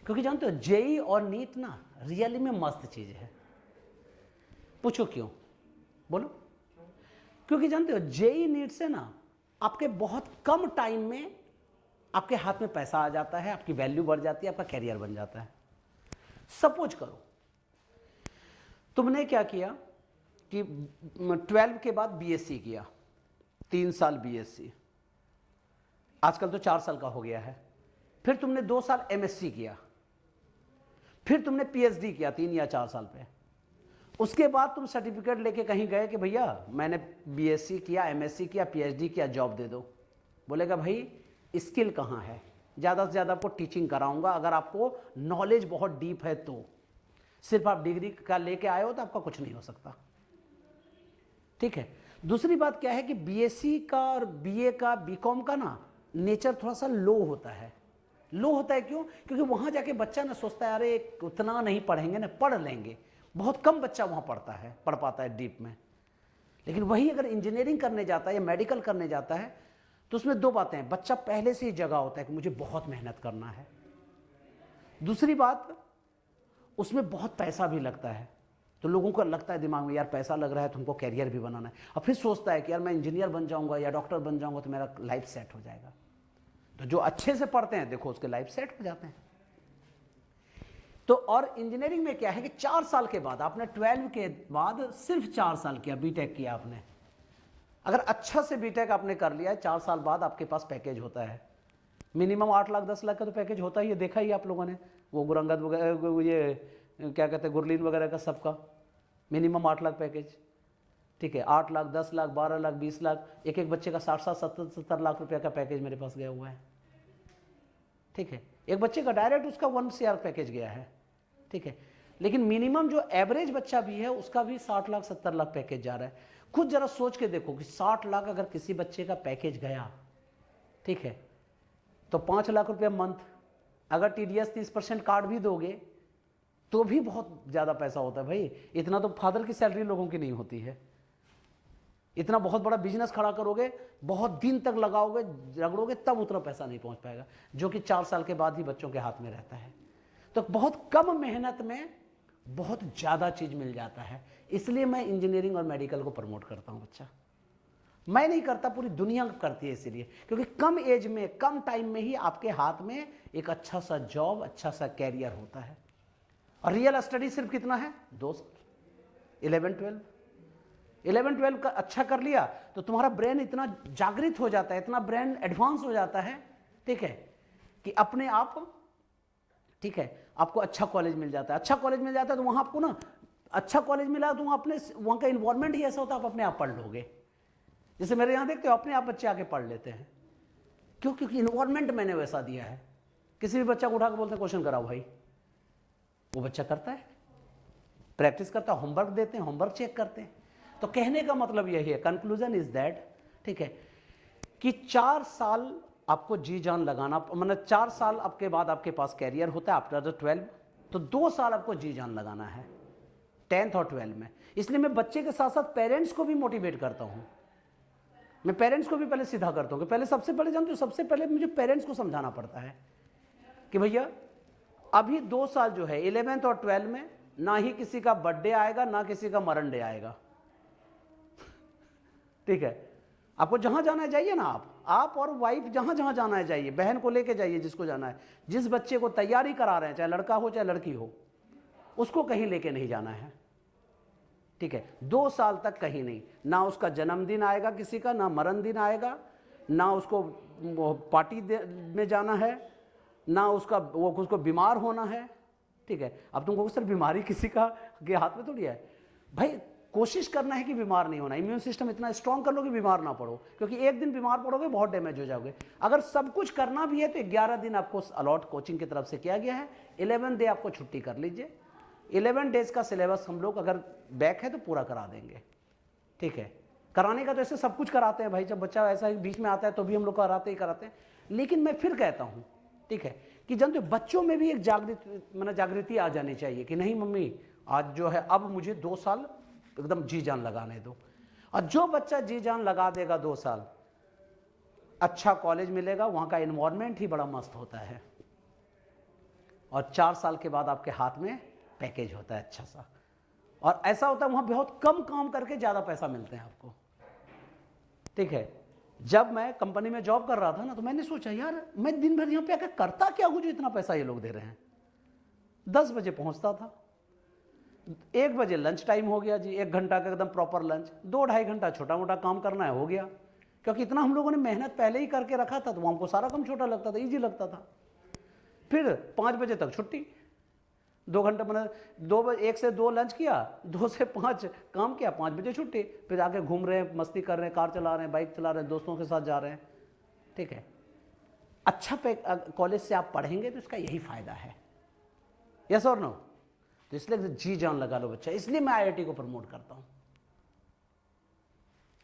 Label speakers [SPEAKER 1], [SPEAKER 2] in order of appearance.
[SPEAKER 1] क्योंकि जानते हो जेई और नीट ना रियली में मस्त चीज है। पूछो क्यों? बोलो। क्योंकि जानते हो जेई नीट से ना आपके बहुत कम टाइम में आपके हाथ में पैसा आ जाता है, आपकी वैल्यू बढ़ जाती है, आपका कैरियर बन जाता है। सपोज करो तुमने क्या किया कि 12 के बाद बीएससी किया, 3 साल बीएससी, आजकल तो 4 साल का हो गया है। फिर तुमने 2 साल एमएससी किया, फिर तुमने पीएचडी किया 3 या 4 साल पे। उसके बाद तुम सर्टिफिकेट लेके कहीं गए कि भैया मैंने बीएससी किया, एमएससी किया, पीएचडी किया, जॉब दे दो। बोलेगा भाई स्किल कहाँ है, ज़्यादा से ज़्यादा आपको टीचिंग कराऊंगा, अगर आपको नॉलेज बहुत डीप है तो। सिर्फ आप डिग्री का लेके आए हो तो आपका कुछ नहीं हो सकता। ठीक है। दूसरी बात क्या है कि बीएससी का और बीए का, बीकॉम का ना नेचर थोड़ा सा लो होता है। लो होता है क्यों? क्योंकि वहां जाके बच्चा ना सोचता है अरे उतना नहीं पढ़ेंगे ना, पढ़ लेंगे। बहुत कम बच्चा वहां पढ़ पाता है डीप में। लेकिन वही अगर इंजीनियरिंग करने जाता है या मेडिकल करने जाता है तो उसमें 2 बातें हैं। बच्चा पहले से ही जगा होता है कि मुझे बहुत मेहनत करना है। दूसरी बात, उसमें बहुत पैसा भी लगता है, तो लोगों को लगता है दिमाग में यार पैसा लग रहा है तो हमको कैरियर भी बनाना है। और फिर सोचता है कि यार मैं इंजीनियर बन जाऊंगा या डॉक्टर बन जाऊंगा तो मेरा लाइफ सेट हो जाएगा। तो जो अच्छे से पढ़ते हैं देखो उसके लाइफ सेट हो जाते हैं। तो और इंजीनियरिंग में क्या है कि 4 साल के बाद, आपने 12 के बाद सिर्फ 4 साल किया, बीटेक किया आपने, अगर अच्छा से बीटेक आपने कर लिया है 4 साल बाद आपके पास पैकेज होता है मिनिमम 8 लाख 10 लाख का तो पैकेज होता ही है। देखा ही आप लोगों ने, वो गुरंगत वगैरह, ये क्या कहते हैं गुरलीन वगैरह का, सबका मिनिमम 8 लाख पैकेज। ठीक है, 8 लाख 10 लाख 12 लाख 20 लाख, एक एक बच्चे का 60-70 लाख रुपया का पैकेज मेरे पास गया हुआ है। ठीक है, एक बच्चे का डायरेक्ट उसका 1 CR पैकेज गया है। ठीक है, लेकिन मिनिमम जो एवरेज बच्चा भी है उसका भी 60 लाख 70 लाख पैकेज जा रहा है। खुद जरा सोच के देखो कि 60 लाख अगर किसी बच्चे का पैकेज गया, ठीक है, तो 5 लाख रुपया मंथ, अगर TDS 30% काट भी दोगे तो भी बहुत ज़्यादा पैसा होता है भाई। इतना तो फादर की सैलरी लोगों की नहीं होती है। इतना बहुत बड़ा बिजनेस खड़ा करोगे, बहुत दिन तक लगाओगे, रगड़ोगे, तब उतना पैसा नहीं पहुंच पाएगा, जो कि 4 साल के बाद ही बच्चों के हाथ में रहता है। तो बहुत कम मेहनत में बहुत ज़्यादा चीज़ मिल जाता है। इसलिए मैं इंजीनियरिंग और मेडिकल को प्रमोट करता हूँ। बच्चा मैं नहीं करता, पूरी दुनिया करती है, इसीलिए क्योंकि कम एज में, कम टाइम में ही आपके हाथ में एक अच्छा सा जॉब, अच्छा सा कैरियर होता है। और रियल स्टडी सिर्फ कितना है? 2 साल। 11-12 का अच्छा कर लिया तो तुम्हारा ब्रेन इतना जागृत हो जाता है, इतना ब्रेन एडवांस हो जाता है, ठीक है, कि अपने आप, ठीक है, आपको अच्छा कॉलेज मिल जाता है। अच्छा कॉलेज मिल जाता है तो वहां आपको ना, अच्छा कॉलेज मिला तो वहां का इन्वायरमेंट ही ऐसा होता है, आप अपने आप पढ़ लोगे। जैसे मेरे यहां देखते हो, अपने आप बच्चे आके पढ़ लेते हैं। क्यों? क्योंकि इन्वायरमेंट मैंने वैसा दिया है। किसी भी बच्चा को उठा के बोलते हैं क्वेश्चन कराओ भाई, वो बच्चा करता है, प्रैक्टिस करता है, होमवर्क देते हैं, होमवर्क चेक करते हैं। तो कहने का मतलब यही है, कंक्लूजन इज दैट, ठीक है, कि 4 साल आपको जी जान लगाना, मतलब 4 साल आपके बाद आपके पास कैरियर होता है आफ्टर द 12, तो 2 साल आपको जी जान लगाना है 10th और 12 में। इसलिए मैं बच्चे के साथ साथ पेरेंट्स को भी मोटिवेट करता हूं। मैं पेरेंट्स को भी पहले सीधा करता हूं कि पहले, सबसे पहले जानते हो, सबसे पहले मुझे पेरेंट्स को समझाना पड़ता है कि भैया अभी 2 साल जो है 11th और 12 में, ना ही किसी का बर्थडे आएगा, ना किसी का मरण डे आएगा। ठीक है, आपको जहां जाना है जाइए ना, आप और वाइफ जहां जहां जाना है जाइए, बहन को लेके जाइए जिसको जाना है। जिस बच्चे को तैयारी करा रहे हैं, चाहे लड़का हो चाहे लड़की हो, उसको कहीं लेके नहीं जाना है। ठीक है, 2 साल तक कहीं नहीं, ना उसका जन्मदिन आएगा किसी का, ना मरण दिन आएगा, ना उसको पार्टी में जाना है, ना उसको बीमार होना है। ठीक है, अब तुमको सिर्फ बीमारी किसी का के हाथ में थोड़ी है भाई। कोशिश करना है कि बीमार नहीं होना, इम्यून सिस्टम इतना स्ट्रांग कर लो कि बीमार ना पड़ो, क्योंकि एक दिन बीमार पड़ोगे बहुत डैमेज हो जाओगे। अगर सब कुछ करना भी है तो 11 दिन आपको अलॉट कोचिंग की तरफ से किया गया है। 11 डे आपको छुट्टी कर लीजिए। 11 डेज का सिलेबस हम लोग अगर बैक है तो पूरा करा देंगे। ठीक है, कराने का तो ऐसे सब कुछ कराते हैं भाई, जब बच्चा ऐसा बीच में आता है तो भी हम लोग कराते हैं। लेकिन मैं फिर कहता हूँ, ठीक है, कि जानते हो बच्चों में भी एक जागृति आ जानी चाहिए कि नहीं मम्मी, आज जो है अब मुझे 2 साल एकदम जी जान लगाने दो। और जो बच्चा जी जान लगा देगा 2 साल, अच्छा कॉलेज मिलेगा, वहां का एनवायरनमेंट ही बड़ा मस्त होता है। और 4 साल के बाद आपके हाथ में पैकेज होता है अच्छा सा। और ऐसा होता है वहाँ बहुत कम काम करके ज़्यादा पैसा मिलते हैं आपको, ठीक है। जब मैं कंपनी में जॉब कर रहा था ना, तो मैंने सोचा यार मैं दिन भर यहाँ पे आकर करता क्या हूँ जो इतना पैसा ये लोग दे रहे हैं। 10 बजे पहुँचता था, 1 बजे लंच टाइम हो गया जी, 1 घंटा का एकदम प्रॉपर लंच, 2-2.5 घंटा छोटा मोटा काम करना है, हो गया। क्योंकि इतना हम लोगों ने मेहनत पहले ही करके रखा था, तो हमको सारा काम छोटा लगता था, ईजी लगता था। फिर 5 बजे तक छुट्टी, 2 घंटे मैंने 1 से 2 लंच किया, 2 से 5 काम किया, 5 बजे छुट्टी। फिर आके घूम रहे हैं, मस्ती कर रहे हैं, कार चला रहे हैं, बाइक चला रहे हैं, दोस्तों के साथ जा रहे हैं, ठीक है। अच्छा कॉलेज से आप पढ़ेंगे तो इसका यही फायदा है, यस और नो। तो इसलिए जी जान लगा लो बच्चा, इसलिए मैं IIT को प्रमोट करता हूँ।